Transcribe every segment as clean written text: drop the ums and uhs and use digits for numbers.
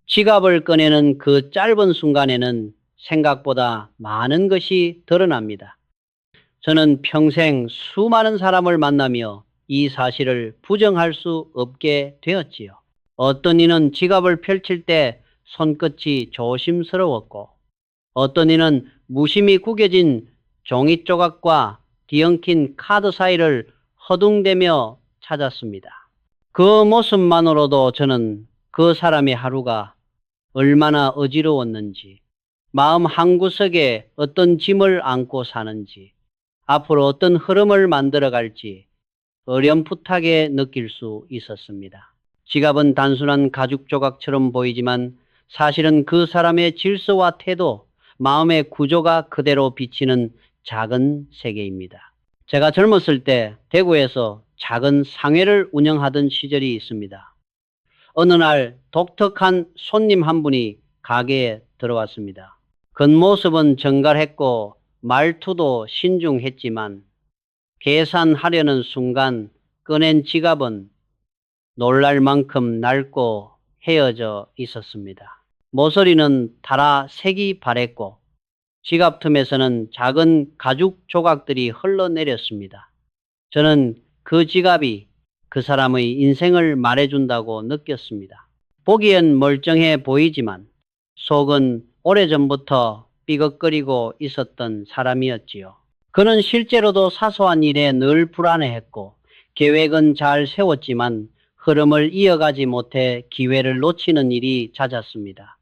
지갑을 꺼내는 그 짧은 순간에는 생각보다 많은 것이 드러납니다. 저는 평생 수많은 사람을 만나며 이 사실을 부정할 수 없게 되었지요. 어떤 이는 지갑을 펼칠 때 손끝이 조심스러웠고, 어떤 이는 무심히 구겨진 종이 조각과 뒤엉킨 카드 사이를 허둥대며 찾았습니다. 그 모습만으로도 저는 그 사람의 하루가 얼마나 어지러웠는지, 마음 한구석에 어떤 짐을 안고 사는지, 앞으로 어떤 흐름을 만들어갈지 어렴풋하게 느낄 수 있었습니다. 지갑은 단순한 가죽 조각처럼 보이지만 사실은 그 사람의 질서와 태도, 마음의 구조가 그대로 비치는 작은 세계입니다. 제가 젊었을 때 대구에서 작은 상회를 운영하던 시절이 있습니다. 어느 날 독특한 손님 한 분이 가게에 들어왔습니다. 겉모습은 정갈했고 말투도 신중했지만 계산하려는 순간 꺼낸 지갑은 놀랄 만큼 낡고 헤어져 있었습니다. 모서리는 닳아 색이 바랬고 지갑 틈에서는 작은 가죽 조각들이 흘러내렸습니다. 저는 그 지갑이 그 사람의 인생을 말해준다고 느꼈습니다. 보기엔 멀쩡해 보이지만 속은 오래전부터 삐걱거리고 있었던 사람이었지요. 그는 실제로도 사소한 일에 늘 불안해했고 계획은 잘 세웠지만 흐름을 이어가지 못해 기회를 놓치는 일이 잦았습니다.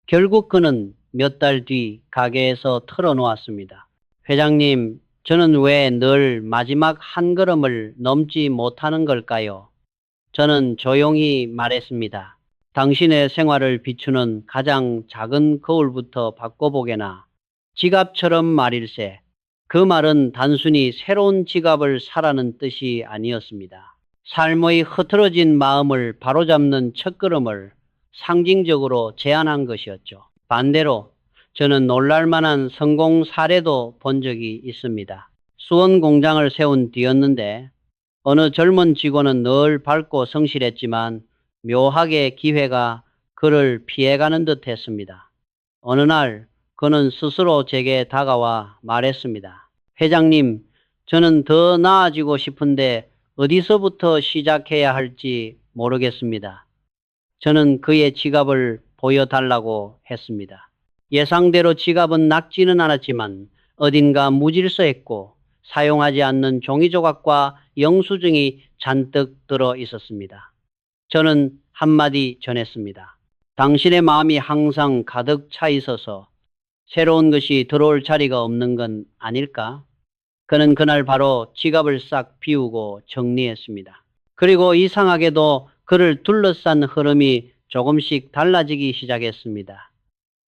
결국 그는 몇 달 뒤 가게에서 털어놓았습니다. 회장님, 저는 왜 늘 마지막 한 걸음을 넘지 못하는 걸까요? 저는 조용히 말했습니다. 당신의 생활을 비추는 가장 작은 거울부터 바꿔보게나. 지갑처럼 말일세. 그 말은 단순히 새로운 지갑을 사라는 뜻이 아니었습니다. 삶의 흐트러진 마음을 바로잡는 첫걸음을 상징적으로 제안한 것이었죠. 반대로 저는 놀랄만한 성공 사례도 본 적이 있습니다. 수원 공장을 세운 뒤였는데 어느 젊은 직원은 늘 밝고 성실했지만 묘하게 기회가 그를 피해가는 듯 했습니다. 어느 날 그는 스스로 제게 다가와 말했습니다. 회장님, 저는 더 나아지고 싶은데 어디서부터 시작해야 할지 모르겠습니다. 저는 그의 지갑을 보여달라고 했습니다. 예상대로 지갑은 낡지는 않았지만 어딘가 무질서했고 사용하지 않는 종이 조각과 영수증이 잔뜩 들어 있었습니다. 저는 한마디 전했습니다. 당신의 마음이 항상 가득 차 있어서 새로운 것이 들어올 자리가 없는 건 아닐까? 그는 그날 바로 지갑을 싹 비우고 정리했습니다. 그리고 이상하게도 그를 둘러싼 흐름이 조금씩 달라지기 시작했습니다.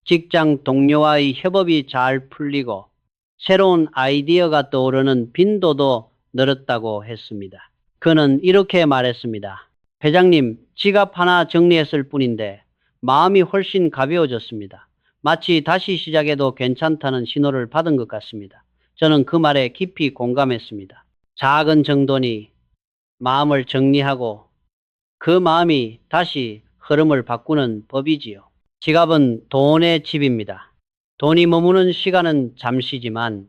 직장 동료와의 협업이 잘 풀리고 새로운 아이디어가 떠오르는 빈도도 늘었다고 했습니다. 그는 이렇게 말했습니다. 회장님, 지갑 하나 정리했을 뿐인데 마음이 훨씬 가벼워졌습니다. 마치 다시 시작해도 괜찮다는 신호를 받은 것 같습니다. 저는 그 말에 깊이 공감했습니다. 작은 정돈이 마음을 정리하고 그 마음이 다시 흐름을 바꾸는 법이지요. 지갑은 돈의 집입니다. 돈이 머무는 시간은 잠시지만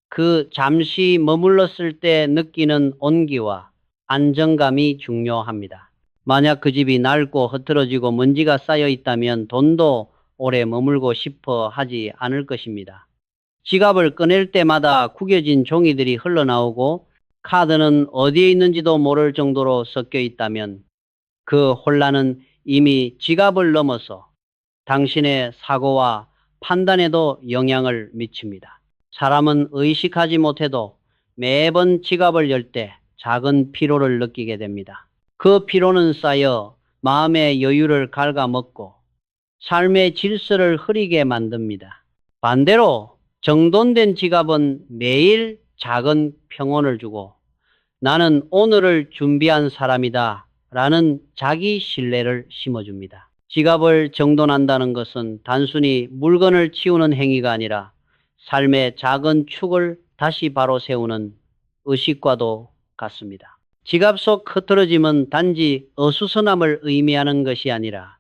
그 잠시 머물렀을 때 느끼는 온기와 안정감이 중요합니다. 만약 그 집이 낡고 흐트러지고 먼지가 쌓여 있다면 돈도 오래 머물고 싶어 하지 않을 것입니다. 지갑을 꺼낼 때마다 구겨진 종이들이 흘러나오고 카드는 어디에 있는지도 모를 정도로 섞여 있다면 그 혼란은 이미 지갑을 넘어서 당신의 사고와 판단에도 영향을 미칩니다. 사람은 의식하지 못해도 매번 지갑을 열 때 작은 피로를 느끼게 됩니다. 그 피로는 쌓여 마음의 여유를 갉아먹고 삶의 질서를 흐리게 만듭니다. 반대로 정돈된 지갑은 매일 작은 평온을 주고 나는 오늘을 준비한 사람이다 라는 자기 신뢰를 심어줍니다. 지갑을 정돈한다는 것은 단순히 물건을 치우는 행위가 아니라 삶의 작은 축을 다시 바로 세우는 의식과도 같습니다. 지갑 속 흐트러짐은 단지 어수선함을 의미하는 것이 아니라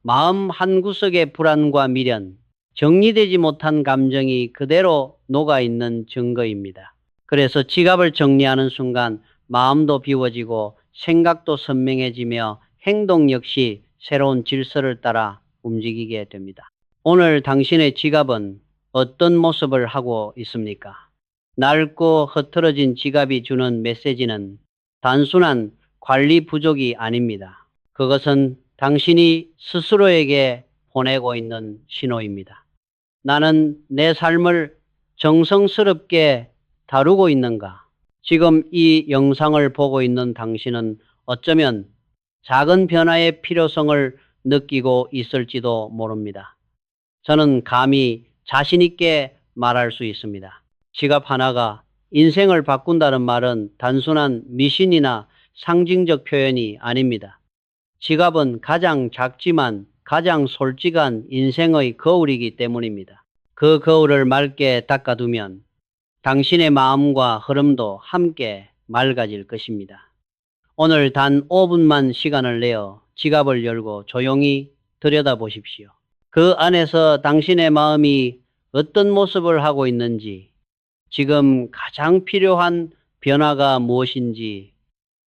마음 한구석의 불안과 미련, 정리되지 못한 감정이 그대로 녹아있는 증거입니다. 그래서 지갑을 정리하는 순간 마음도 비워지고 생각도 선명해지며 행동 역시 새로운 질서를 따라 움직이게 됩니다. 오늘 당신의 지갑은 어떤 모습을 하고 있습니까? 낡고 흐트러진 지갑이 주는 메시지는 단순한 관리 부족이 아닙니다. 그것은 당신이 스스로에게 보내고 있는 신호입니다. 나는 내 삶을 정성스럽게 다루고 있는가? 지금 이 영상을 보고 있는 당신은 어쩌면 작은 변화의 필요성을 느끼고 있을지도 모릅니다. 저는 감히 자신 있게 말할 수 있습니다. 지갑 하나가 인생을 바꾼다는 말은 단순한 미신이나 상징적 표현이 아닙니다. 지갑은 가장 작지만 가장 솔직한 인생의 거울이기 때문입니다. 그 거울을 맑게 닦아두면 당신의 마음과 흐름도 함께 맑아질 것입니다. 오늘 단 5분만 시간을 내어 지갑을 열고 조용히 들여다보십시오. 그 안에서 당신의 마음이 어떤 모습을 하고 있는지, 지금 가장 필요한 변화가 무엇인지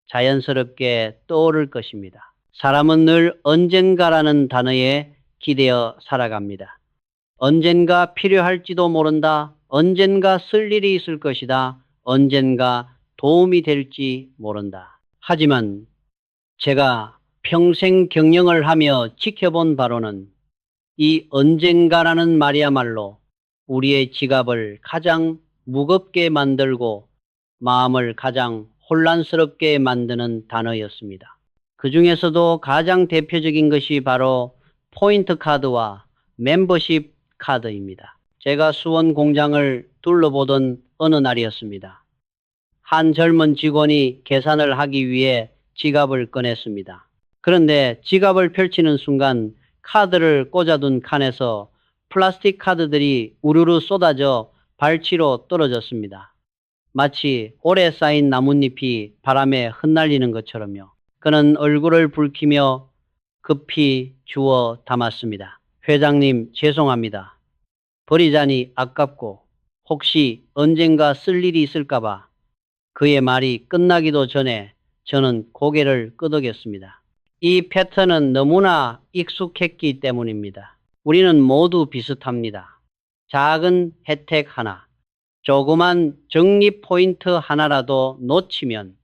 자연스럽게 떠오를 것입니다. 사람은 늘 언젠가라는 단어에 기대어 살아갑니다. 언젠가 필요할지도 모른다. 언젠가 쓸 일이 있을 것이다. 언젠가 도움이 될지 모른다. 하지만 제가 평생 경영을 하며 지켜본 바로는 이 언젠가라는 말이야말로 우리의 지갑을 가장 무겁게 만들고 마음을 가장 혼란스럽게 만드는 단어였습니다. 그 중에서도 가장 대표적인 것이 바로 포인트 카드와 멤버십 카드입니다. 제가 수원 공장을 둘러보던 어느 날이었습니다. 한 젊은 직원이 계산을 하기 위해 지갑을 꺼냈습니다. 그런데 지갑을 펼치는 순간 카드를 꽂아둔 칸에서 플라스틱 카드들이 우르르 쏟아져 발치로 떨어졌습니다. 마치 오래 쌓인 나뭇잎이 바람에 흩날리는 것처럼요. 그는 얼굴을 붉히며 급히 주워 담았습니다. 회장님, 죄송합니다. 버리자니 아깝고 혹시 언젠가 쓸 일이 있을까봐. 그의 말이 끝나기도 전에 저는 고개를 끄덕였습니다. 이 패턴은 너무나 익숙했기 때문입니다. 우리는 모두 비슷합니다. 작은 혜택 하나, 조그만 적립 포인트 하나라도 놓치면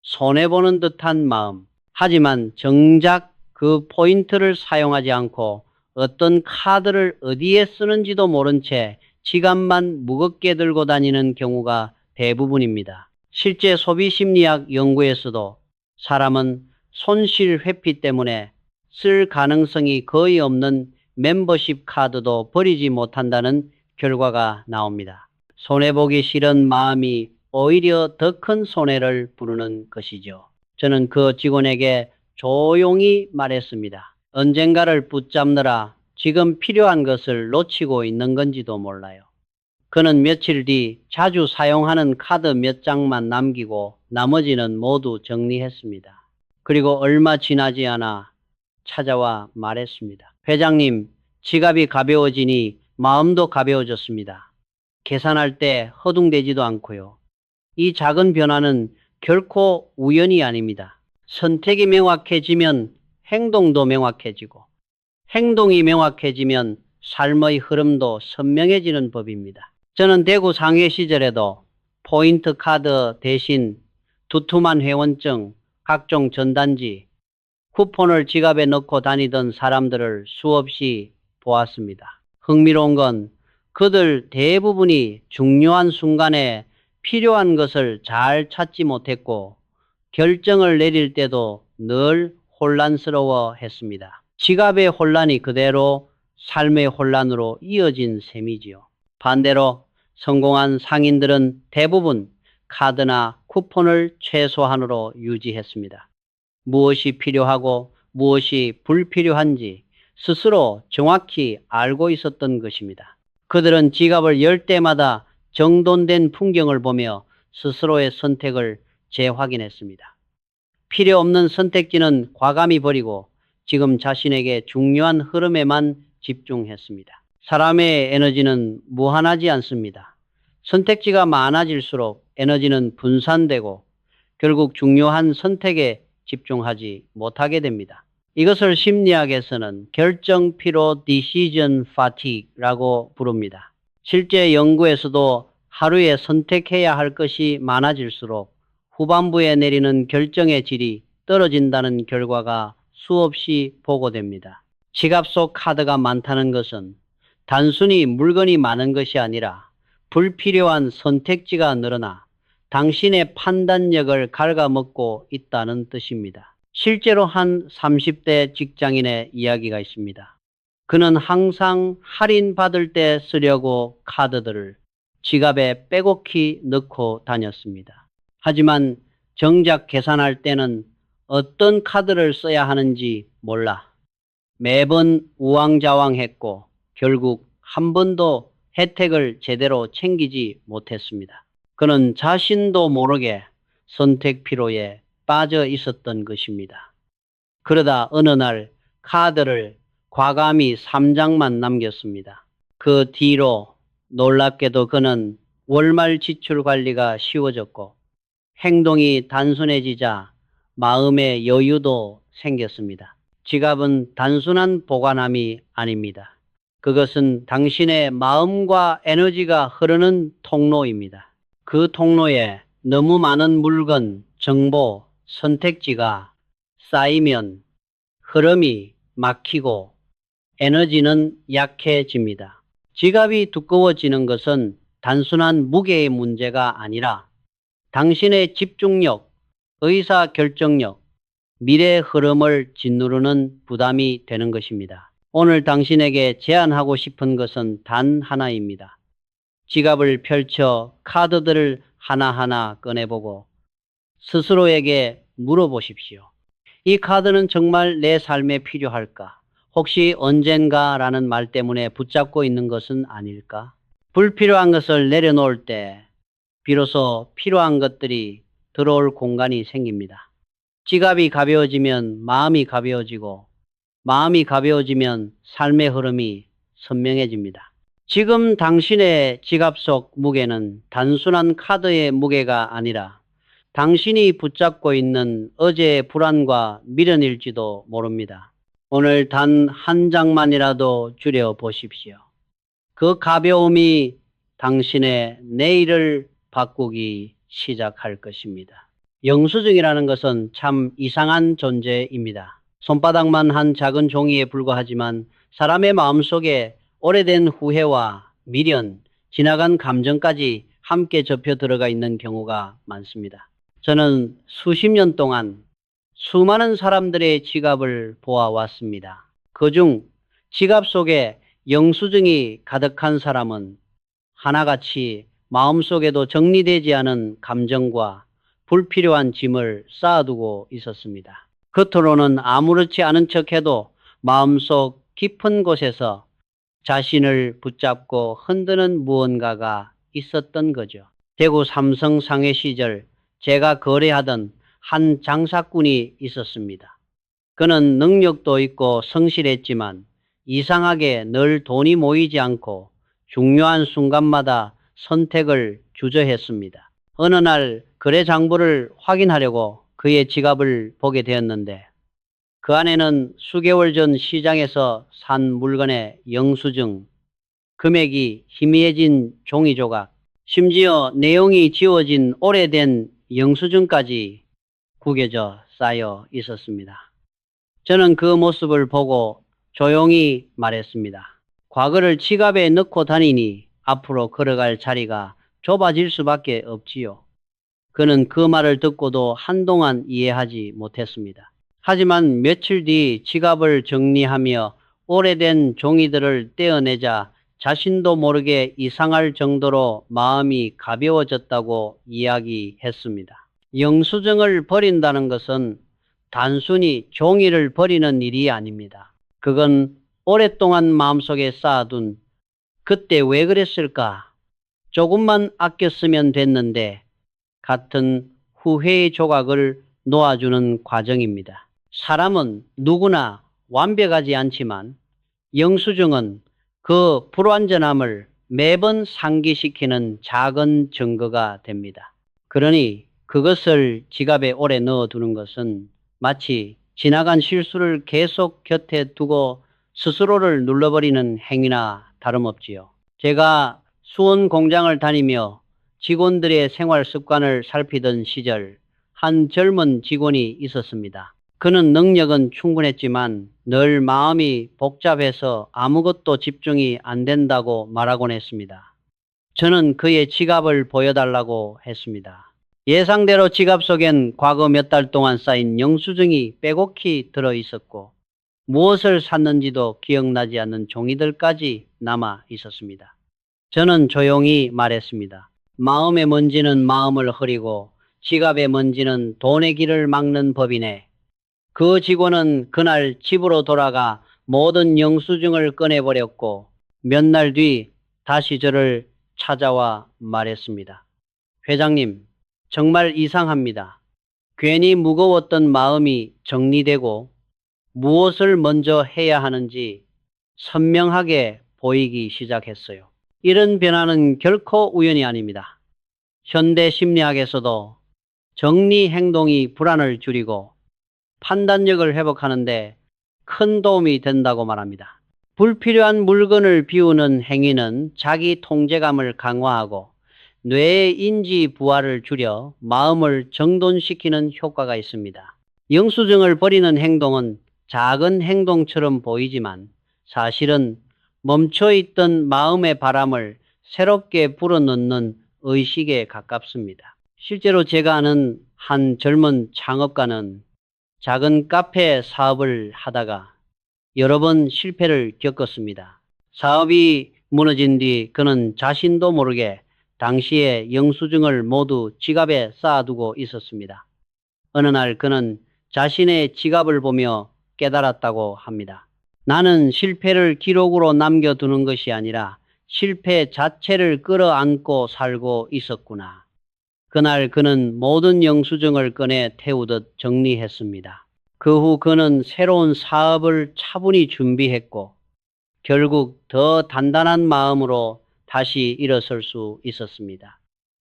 손해보는 듯한 마음. 하지만 정작 그 포인트를 사용하지 않고 어떤 카드를 어디에 쓰는지도 모른 채 지갑만 무겁게 들고 다니는 경우가 대부분입니다. 실제 소비심리학 연구에서도 사람은 손실 회피 때문에 쓸 가능성이 거의 없는 멤버십 카드도 버리지 못한다는 결과가 나옵니다. 손해보기 싫은 마음이 오히려 더 큰 손해를 부르는 것이죠. 저는 그 직원에게 조용히 말했습니다. 언젠가를 붙잡느라 지금 필요한 것을 놓치고 있는 건지도 몰라요. 그는 며칠 뒤 자주 사용하는 카드 몇 장만 남기고 나머지는 모두 정리했습니다. 그리고 얼마 지나지 않아 찾아와 말했습니다. 회장님, 지갑이 가벼워지니 마음도 가벼워졌습니다. 계산할 때 허둥대지도 않고요. 이 작은 변화는 결코 우연이 아닙니다. 선택이 명확해지면 행동도 명확해지고, 행동이 명확해지면 삶의 흐름도 선명해지는 법입니다. 저는 대구 상해 시절에도 포인트 카드 대신 두툼한 회원증, 각종 전단지, 쿠폰을 지갑에 넣고 다니던 사람들을 수없이 보았습니다. 흥미로운 건 그들 대부분이 중요한 순간에 필요한 것을 잘 찾지 못했고 결정을 내릴 때도 늘 혼란스러워 했습니다. 지갑의 혼란이 그대로 삶의 혼란으로 이어진 셈이지요. 반대로 성공한 상인들은 대부분 카드나 쿠폰을 최소한으로 유지했습니다. 무엇이 필요하고 무엇이 불필요한지 스스로 정확히 알고 있었던 것입니다. 그들은 지갑을 열 때마다 정돈된 풍경을 보며 스스로의 선택을 재확인했습니다. 필요 없는 선택지는 과감히 버리고 지금 자신에게 중요한 흐름에만 집중했습니다. 사람의 에너지는 무한하지 않습니다. 선택지가 많아질수록 에너지는 분산되고 결국 중요한 선택에 집중하지 못하게 됩니다. 이것을 심리학에서는 결정 피로 decision fatigue라고 부릅니다. 실제 연구에서도 하루에 선택해야 할 것이 많아질수록 후반부에 내리는 결정의 질이 떨어진다는 결과가 수없이 보고됩니다. 지갑 속 카드가 많다는 것은 단순히 물건이 많은 것이 아니라 불필요한 선택지가 늘어나 당신의 판단력을 갉아먹고 있다는 뜻입니다. 실제로 한 30대 직장인의 이야기가 있습니다. 그는 항상 할인받을 때 쓰려고 카드들을 지갑에 빼곡히 넣고 다녔습니다. 하지만 정작 계산할 때는 어떤 카드를 써야 하는지 몰라 매번 우왕좌왕했고 결국 한 번도 혜택을 제대로 챙기지 못했습니다. 그는 자신도 모르게 선택 피로에 빠져 있었던 것입니다. 그러다 어느 날 카드를 과감히 3장만 남겼습니다. 그 뒤로 놀랍게도 그는 월말 지출 관리가 쉬워졌고 행동이 단순해지자 마음의 여유도 생겼습니다. 지갑은 단순한 보관함이 아닙니다. 그것은 당신의 마음과 에너지가 흐르는 통로입니다. 그 통로에 너무 많은 물건, 정보, 선택지가 쌓이면 흐름이 막히고 에너지는 약해집니다. 지갑이 두꺼워지는 것은 단순한 무게의 문제가 아니라 당신의 집중력, 의사결정력, 미래 흐름을 짓누르는 부담이 되는 것입니다. 오늘 당신에게 제안하고 싶은 것은 단 하나입니다. 지갑을 펼쳐 카드들을 하나하나 꺼내보고 스스로에게 물어보십시오. 이 카드는 정말 내 삶에 필요할까? 혹시 언젠가라는 말 때문에 붙잡고 있는 것은 아닐까? 불필요한 것을 내려놓을 때 비로소 필요한 것들이 들어올 공간이 생깁니다. 지갑이 가벼워지면 마음이 가벼워지고 마음이 가벼워지면 삶의 흐름이 선명해집니다. 지금 당신의 지갑 속 무게는 단순한 카드의 무게가 아니라 당신이 붙잡고 있는 어제의 불안과 미련일지도 모릅니다. 오늘 단 한 장만이라도 줄여 보십시오. 그 가벼움이 당신의 내일을 바꾸기 시작할 것입니다. 영수증이라는 것은 참 이상한 존재입니다. 손바닥만 한 작은 종이에 불과하지만 사람의 마음속에 오래된 후회와 미련, 지나간 감정까지 함께 접혀 들어가 있는 경우가 많습니다. 저는 수십 년 동안 수많은 사람들의 지갑을 보아왔습니다. 그중 지갑 속에 영수증이 가득한 사람은 하나같이 마음속에도 정리되지 않은 감정과 불필요한 짐을 쌓아두고 있었습니다. 겉으로는 아무렇지 않은 척해도 마음속 깊은 곳에서 자신을 붙잡고 흔드는 무언가가 있었던 거죠. 대구 삼성 상해 시절 제가 거래하던 한 장사꾼이 있었습니다. 그는 능력도 있고 성실했지만 이상하게 늘 돈이 모이지 않고 중요한 순간마다 선택을 주저했습니다. 어느 날 거래 장부를 확인하려고 그의 지갑을 보게 되었는데 그 안에는 수개월 전 시장에서 산 물건의 영수증, 금액이 희미해진 종이 조각, 심지어 내용이 지워진 오래된 영수증까지 구겨져 쌓여 있었습니다. 저는 그 모습을 보고 조용히 말했습니다. 과거를 지갑에 넣고 다니니 앞으로 걸어갈 자리가 좁아질 수밖에 없지요. 그는 그 말을 듣고도 한동안 이해하지 못했습니다. 하지만 며칠 뒤 지갑을 정리하며 오래된 종이들을 떼어내자 자신도 모르게 이상할 정도로 마음이 가벼워졌다고 이야기했습니다. 영수증을 버린다는 것은 단순히 종이를 버리는 일이 아닙니다. 그건 오랫동안 마음속에 쌓아둔 그때 왜 그랬을까? 조금만 아꼈으면 됐는데 같은 후회의 조각을 놓아주는 과정입니다. 사람은 누구나 완벽하지 않지만 영수증은 그 불완전함을 매번 상기시키는 작은 증거가 됩니다. 그러니 그것을 지갑에 오래 넣어두는 것은 마치 지나간 실수를 계속 곁에 두고 스스로를 눌러버리는 행위나 다름없지요. 제가 수원 공장을 다니며 직원들의 생활 습관을 살피던 시절 한 젊은 직원이 있었습니다. 그는 능력은 충분했지만 늘 마음이 복잡해서 아무것도 집중이 안 된다고 말하곤 했습니다. 저는 그의 지갑을 보여달라고 했습니다. 예상대로 지갑 속엔 과거 몇 달 동안 쌓인 영수증이 빼곡히 들어 있었고 무엇을 샀는지도 기억나지 않는 종이들까지 남아 있었습니다. 저는 조용히 말했습니다. 마음의 먼지는 마음을 흐리고 지갑의 먼지는 돈의 길을 막는 법이네. 그 직원은 그날 집으로 돌아가 모든 영수증을 꺼내버렸고 몇 날 뒤 다시 저를 찾아와 말했습니다. 회장님, 정말 이상합니다. 괜히 무거웠던 마음이 정리되고 무엇을 먼저 해야 하는지 선명하게 보이기 시작했어요. 이런 변화는 결코 우연이 아닙니다. 현대 심리학에서도 정리 행동이 불안을 줄이고 판단력을 회복하는데 큰 도움이 된다고 말합니다. 불필요한 물건을 비우는 행위는 자기 통제감을 강화하고 뇌의 인지 부하를 줄여 마음을 정돈시키는 효과가 있습니다. 영수증을 버리는 행동은 작은 행동처럼 보이지만 사실은 멈춰있던 마음의 바람을 새롭게 불어넣는 의식에 가깝습니다. 실제로 제가 아는 한 젊은 창업가는 작은 카페 사업을 하다가 여러 번 실패를 겪었습니다. 사업이 무너진 뒤 그는 자신도 모르게 당시에 영수증을 모두 지갑에 쌓아두고 있었습니다. 어느 날 그는 자신의 지갑을 보며 깨달았다고 합니다. 나는 실패를 기록으로 남겨두는 것이 아니라 실패 자체를 끌어안고 살고 있었구나. 그날 그는 모든 영수증을 꺼내 태우듯 정리했습니다. 그 후 그는 새로운 사업을 차분히 준비했고 결국 더 단단한 마음으로 다시 일어설 수 있었습니다.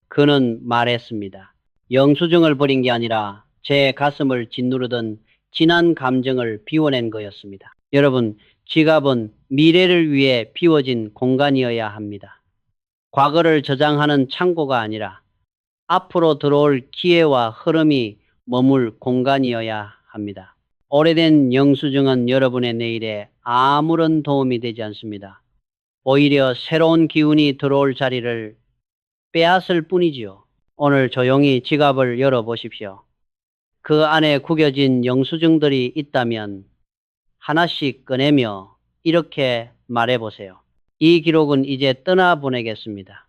그는 말했습니다. 영수증을 버린 게 아니라 제 가슴을 짓누르던 진한 감정을 비워낸 거였습니다. 여러분, 지갑은 미래를 위해 비워진 공간이어야 합니다. 과거를 저장하는 창고가 아니라 앞으로 들어올 기회와 흐름이 머물 공간이어야 합니다. 오래된 영수증은 여러분의 내일에 아무런 도움이 되지 않습니다. 오히려 새로운 기운이 들어올 자리를 빼앗을 뿐이지요. 오늘 조용히 지갑을 열어보십시오. 그 안에 구겨진 영수증들이 있다면 하나씩 꺼내며 이렇게 말해보세요. 이 기록은 이제 떠나보내겠습니다.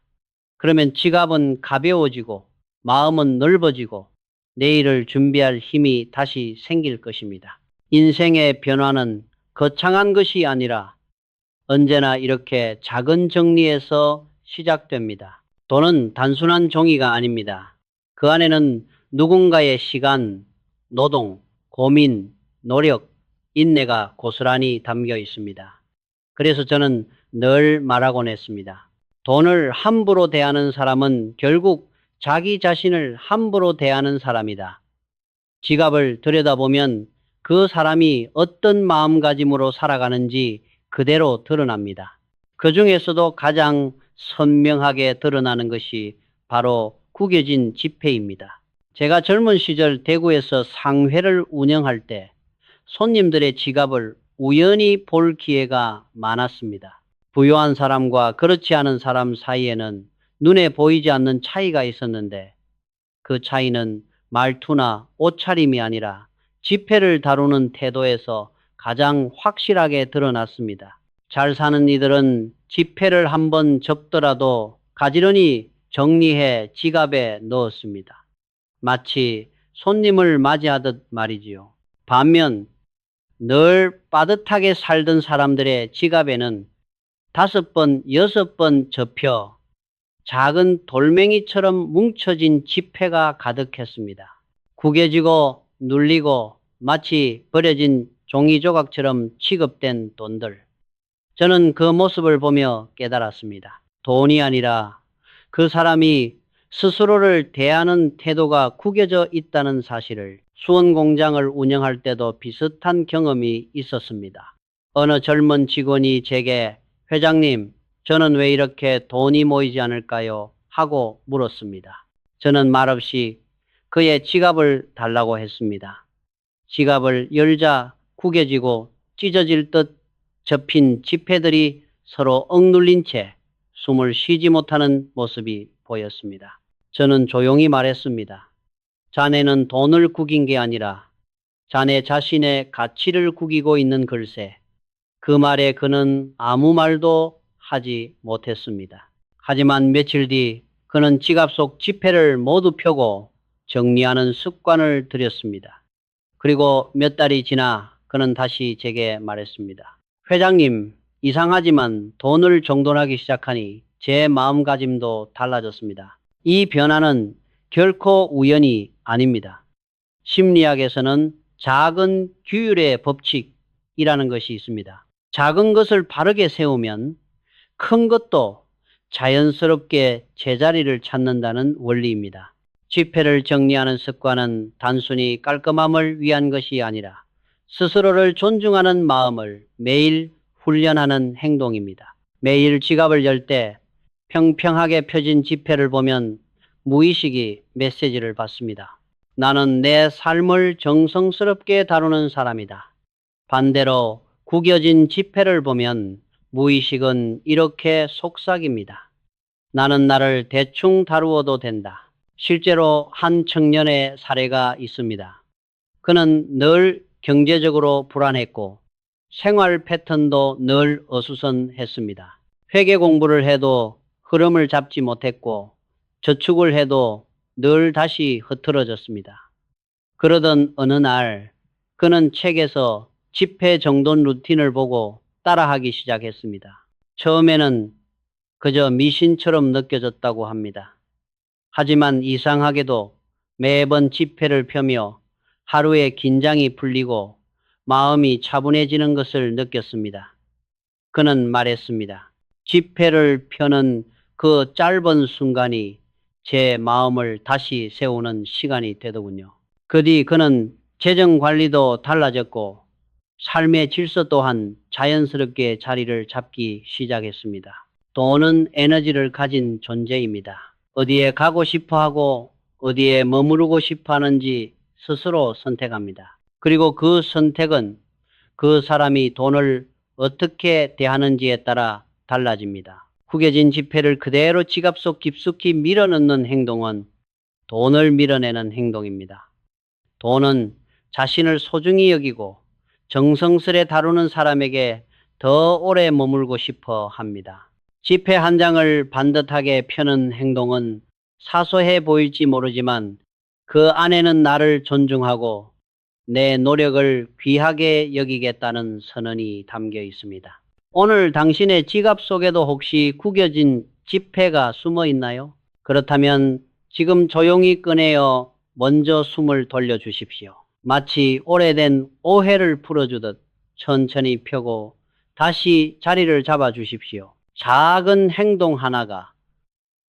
그러면 지갑은 가벼워지고 마음은 넓어지고 내일을 준비할 힘이 다시 생길 것입니다. 인생의 변화는 거창한 것이 아니라 언제나 이렇게 작은 정리에서 시작됩니다. 돈은 단순한 종이가 아닙니다. 그 안에는 누군가의 시간, 노동, 고민, 노력, 인내가 고스란히 담겨 있습니다. 그래서 저는 늘 말하곤 했습니다. 돈을 함부로 대하는 사람은 결국 자기 자신을 함부로 대하는 사람이다. 지갑을 들여다보면 그 사람이 어떤 마음가짐으로 살아가는지 그대로 드러납니다. 그 중에서도 가장 선명하게 드러나는 것이 바로 구겨진 지폐입니다. 제가 젊은 시절 대구에서 상회를 운영할 때 손님들의 지갑을 우연히 볼 기회가 많았습니다. 부유한 사람과 그렇지 않은 사람 사이에는 눈에 보이지 않는 차이가 있었는데 그 차이는 말투나 옷차림이 아니라 지폐를 다루는 태도에서 가장 확실하게 드러났습니다. 잘 사는 이들은 지폐를 한번 접더라도 가지런히 정리해 지갑에 넣었습니다. 마치 손님을 맞이하듯 말이지요. 반면 늘 빠듯하게 살던 사람들의 지갑에는 5번, 6번 접혀 작은 돌멩이처럼 뭉쳐진 지폐가 가득했습니다. 구겨지고 눌리고 마치 버려진 종이 조각처럼 취급된 돈들. 저는 그 모습을 보며 깨달았습니다. 돈이 아니라 그 사람이 스스로를 대하는 태도가 구겨져 있다는 사실을. 수원 공장을 운영할 때도 비슷한 경험이 있었습니다. 어느 젊은 직원이 제게 회장님, 저는 왜 이렇게 돈이 모이지 않을까요? 하고 물었습니다. 저는 말없이 그의 지갑을 달라고 했습니다. 지갑을 열자 구겨지고 찢어질 듯 접힌 지폐들이 서로 억눌린 채 숨을 쉬지 못하는 모습이 보였습니다. 저는 조용히 말했습니다. 자네는 돈을 구긴 게 아니라 자네 자신의 가치를 구기고 있는 걸세. 그 말에 그는 아무 말도 하지 못했습니다. 하지만 며칠 뒤 그는 지갑 속 지폐를 모두 펴고 정리하는 습관을 들였습니다. 그리고 몇 달이 지나 그는 다시 제게 말했습니다. 회장님, 이상하지만 돈을 정돈하기 시작하니 제 마음가짐도 달라졌습니다. 이 변화는 결코 우연이 아닙니다. 심리학에서는 작은 규율의 법칙이라는 것이 있습니다. 작은 것을 바르게 세우면 큰 것도 자연스럽게 제자리를 찾는다는 원리입니다. 지폐를 정리하는 습관은 단순히 깔끔함을 위한 것이 아니라 스스로를 존중하는 마음을 매일 훈련하는 행동입니다. 매일 지갑을 열 때 평평하게 펴진 지폐를 보면 무의식이 메시지를 받습니다. 나는 내 삶을 정성스럽게 다루는 사람이다. 반대로 구겨진 지폐를 보면 무의식은 이렇게 속삭입니다. 나는 나를 대충 다루어도 된다. 실제로 한 청년의 사례가 있습니다. 그는 늘 경제적으로 불안했고 생활 패턴도 늘 어수선했습니다. 회계 공부를 해도 흐름을 잡지 못했고 저축을 해도 늘 다시 흐트러졌습니다. 그러던 어느 날 그는 책에서 지폐 정돈 루틴을 보고 따라하기 시작했습니다. 처음에는 그저 미신처럼 느껴졌다고 합니다. 하지만 이상하게도 매번 지폐를 펴며 하루의 긴장이 풀리고 마음이 차분해지는 것을 느꼈습니다. 그는 말했습니다. 지폐를 펴는 그 짧은 순간이 제 마음을 다시 세우는 시간이 되더군요. 그 뒤 그는 재정 관리도 달라졌고 삶의 질서 또한 자연스럽게 자리를 잡기 시작했습니다. 돈은 에너지를 가진 존재입니다. 어디에 가고 싶어 하고 어디에 머무르고 싶어 하는지 스스로 선택합니다. 그리고 그 선택은 그 사람이 돈을 어떻게 대하는지에 따라 달라집니다. 구겨진 지폐를 그대로 지갑 속 깊숙이 밀어넣는 행동은 돈을 밀어내는 행동입니다. 돈은 자신을 소중히 여기고 정성스레 다루는 사람에게 더 오래 머물고 싶어 합니다. 지폐 한 장을 반듯하게 펴는 행동은 사소해 보일지 모르지만 그 안에는 나를 존중하고 내 노력을 귀하게 여기겠다는 선언이 담겨 있습니다. 오늘 당신의 지갑 속에도 혹시 구겨진 지폐가 숨어 있나요? 그렇다면 지금 조용히 꺼내어 먼저 숨을 돌려주십시오. 마치 오래된 오해를 풀어주듯 천천히 펴고 다시 자리를 잡아주십시오. 작은 행동 하나가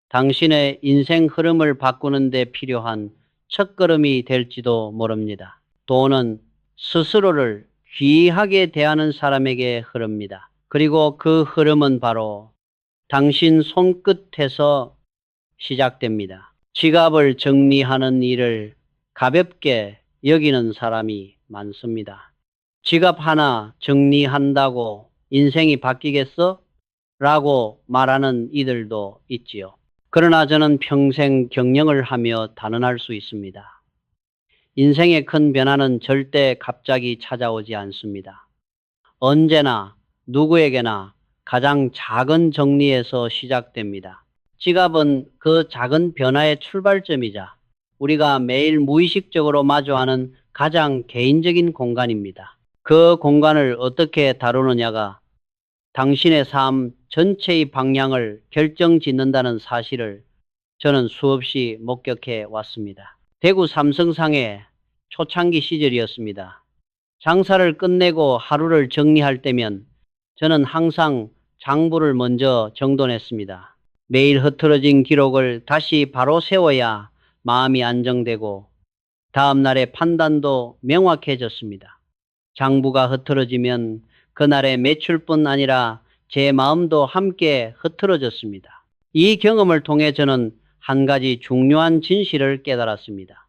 당신의 인생 흐름을 바꾸는 데 필요한 첫걸음이 될지도 모릅니다. 돈은 스스로를 귀하게 대하는 사람에게 흐릅니다. 그리고 그 흐름은 바로 당신 손끝에서 시작됩니다. 지갑을 정리하는 일을 가볍게 여기는 사람이 많습니다. 지갑 하나 정리한다고 인생이 바뀌겠어? 라고 말하는 이들도 있지요. 그러나 저는 평생 경영을 하며 단언할 수 있습니다. 인생의 큰 변화는 절대 갑자기 찾아오지 않습니다. 언제나 누구에게나 가장 작은 정리에서 시작됩니다. 지갑은 그 작은 변화의 출발점이자 우리가 매일 무의식적으로 마주하는 가장 개인적인 공간입니다. 그 공간을 어떻게 다루느냐가 당신의 삶 전체의 방향을 결정짓는다는 사실을 저는 수없이 목격해 왔습니다. 대구 삼성상해 초창기 시절이었습니다. 장사를 끝내고 하루를 정리할 때면 저는 항상 장부를 먼저 정돈했습니다. 매일 흐트러진 기록을 다시 바로 세워야 마음이 안정되고 다음 날의 판단도 명확해졌습니다. 장부가 흐트러지면 그날의 매출뿐 아니라 제 마음도 함께 흐트러졌습니다. 이 경험을 통해 저는 한 가지 중요한 진실을 깨달았습니다.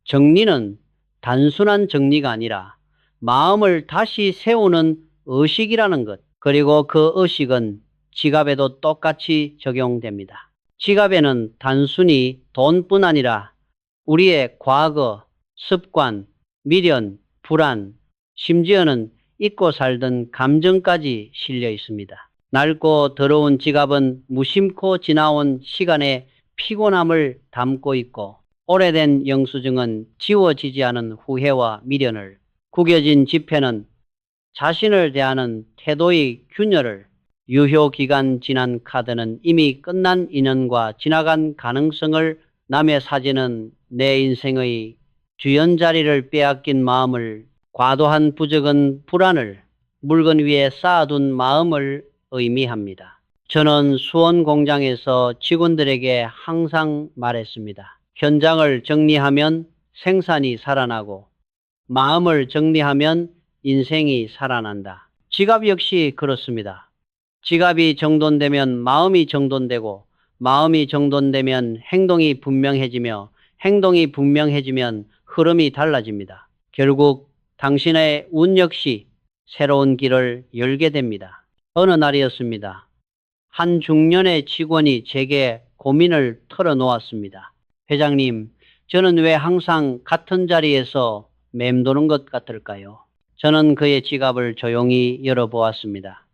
정리는 단순한 정리가 아니라 마음을 다시 세우는 의식이라는 것, 그리고 그 의식은 지갑에도 똑같이 적용됩니다. 지갑에는 단순히 돈뿐 아니라 우리의 과거, 습관, 미련, 불안, 심지어는 잊고 살던 감정까지 실려 있습니다. 낡고 더러운 지갑은 무심코 지나온 시간의 피곤함을 담고 있고, 오래된 영수증은 지워지지 않은 후회와 미련을, 구겨진 지폐는 자신을 대하는 태도의 균열을, 유효기간 지난 카드는 이미 끝난 인연과 지나간 가능성을, 남의 사진은 내 인생의 주연자리를 빼앗긴 마음을, 과도한 부적은 불안을, 물건 위에 쌓아둔 마음을 의미합니다. 저는 수원 공장에서 직원들에게 항상 말했습니다. 현장을 정리하면 생산이 살아나고 마음을 정리하면 인생이 살아난다. 지갑 역시 그렇습니다. 지갑이 정돈되면 마음이 정돈되고 마음이 정돈되면 행동이 분명해지며 행동이 분명해지면 흐름이 달라집니다. 결국 당신의 운 역시 새로운 길을 열게 됩니다. 어느 날이었습니다. 한 중년의 직원이 제게 고민을 털어놓았습니다. 회장님, 저는 왜 항상 같은 자리에서 맴도는 것 같을까요? 저는 그의 지갑을 조용히 열어보았습니다.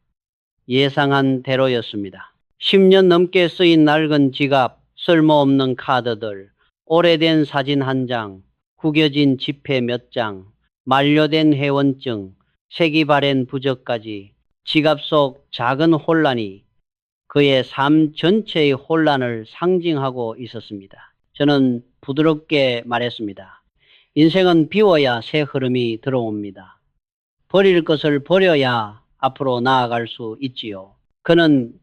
예상한 대로였습니다. 10년 넘게 쓰인 낡은 지갑, 쓸모없는 카드들, 오래된 사진 한 장, 구겨진 지폐 몇 장, 만료된 회원증, 색이 바랜 부적까지 지갑 속 작은 혼란이 그의 삶 전체의 혼란을 상징하고 있었습니다. 저는 부드럽게 말했습니다. 인생은 비워야 새 흐름이 들어옵니다. 버릴 것을 버려야 앞으로 나아갈 수 있지요. 그는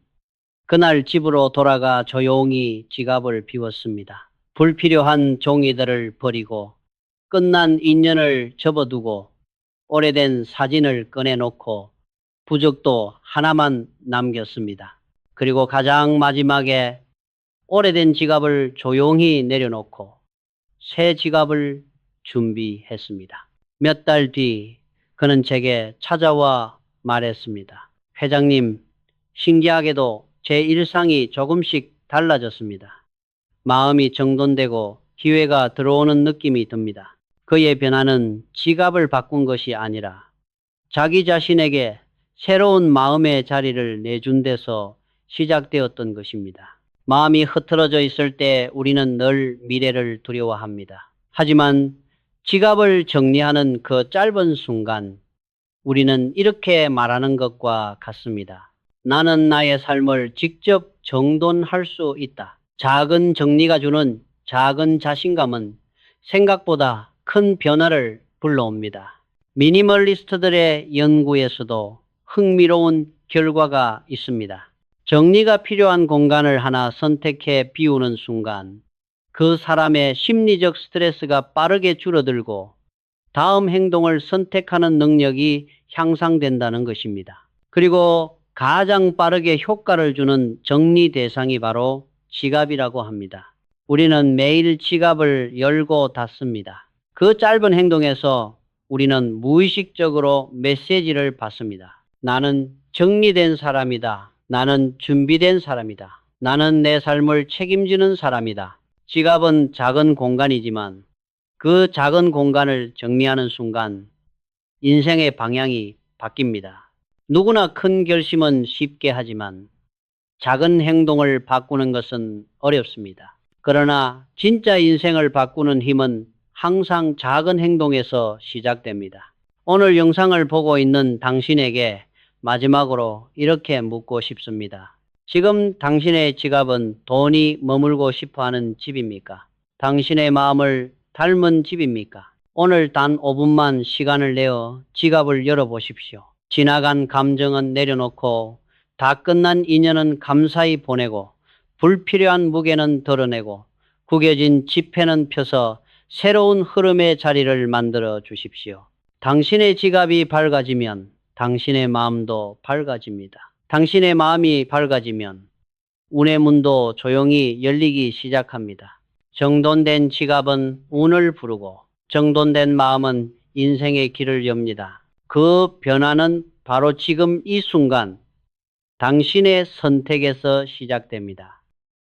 그날 집으로 돌아가 조용히 지갑을 비웠습니다. 불필요한 종이들을 버리고 끝난 인연을 접어두고 오래된 사진을 꺼내놓고 부적도 하나만 남겼습니다. 그리고 가장 마지막에 오래된 지갑을 조용히 내려놓고 새 지갑을 준비했습니다. 몇 달 뒤 그는 제게 찾아와 말했습니다. 회장님, 신기하게도 제 일상이 조금씩 달라졌습니다. 마음이 정돈되고 기회가 들어오는 느낌이 듭니다. 그의 변화는 지갑을 바꾼 것이 아니라 자기 자신에게 새로운 마음의 자리를 내준 데서 시작되었던 것입니다. 마음이 흐트러져 있을 때 우리는 늘 미래를 두려워합니다. 하지만 지갑을 정리하는 그 짧은 순간 우리는 이렇게 말하는 것과 같습니다. 나는 나의 삶을 직접 정돈할 수 있다. 작은 정리가 주는 작은 자신감은 생각보다 큰 변화를 불러옵니다. 미니멀리스트들의 연구에서도 흥미로운 결과가 있습니다. 정리가 필요한 공간을 하나 선택해 비우는 순간 그 사람의 심리적 스트레스가 빠르게 줄어들고 다음 행동을 선택하는 능력이 향상된다는 것입니다. 그리고 가장 빠르게 효과를 주는 정리 대상이 바로 지갑이라고 합니다. 우리는 매일 지갑을 열고 닫습니다. 그 짧은 행동에서 우리는 무의식적으로 메시지를 받습니다. 나는 정리된 사람이다. 나는 준비된 사람이다. 나는 내 삶을 책임지는 사람이다. 지갑은 작은 공간이지만 그 작은 공간을 정리하는 순간 인생의 방향이 바뀝니다. 누구나 큰 결심은 쉽게 하지만 작은 행동을 바꾸는 것은 어렵습니다. 그러나 진짜 인생을 바꾸는 힘은 항상 작은 행동에서 시작됩니다. 오늘 영상을 보고 있는 당신에게 마지막으로 이렇게 묻고 싶습니다. 지금 당신의 지갑은 돈이 머물고 싶어하는 집입니까? 당신의 마음을 닮은 집입니까? 오늘 단 5분만 시간을 내어 지갑을 열어보십시오. 지나간 감정은 내려놓고 다 끝난 인연은 감사히 보내고 불필요한 무게는 덜어내고 구겨진 지폐는 펴서 새로운 흐름의 자리를 만들어 주십시오. 당신의 지갑이 밝아지면 당신의 마음도 밝아집니다. 당신의 마음이 밝아지면 운의 문도 조용히 열리기 시작합니다. 정돈된 지갑은 운을 부르고 정돈된 마음은 인생의 길을 엽니다. 그 변화는 바로 지금 이 순간 당신의 선택에서 시작됩니다.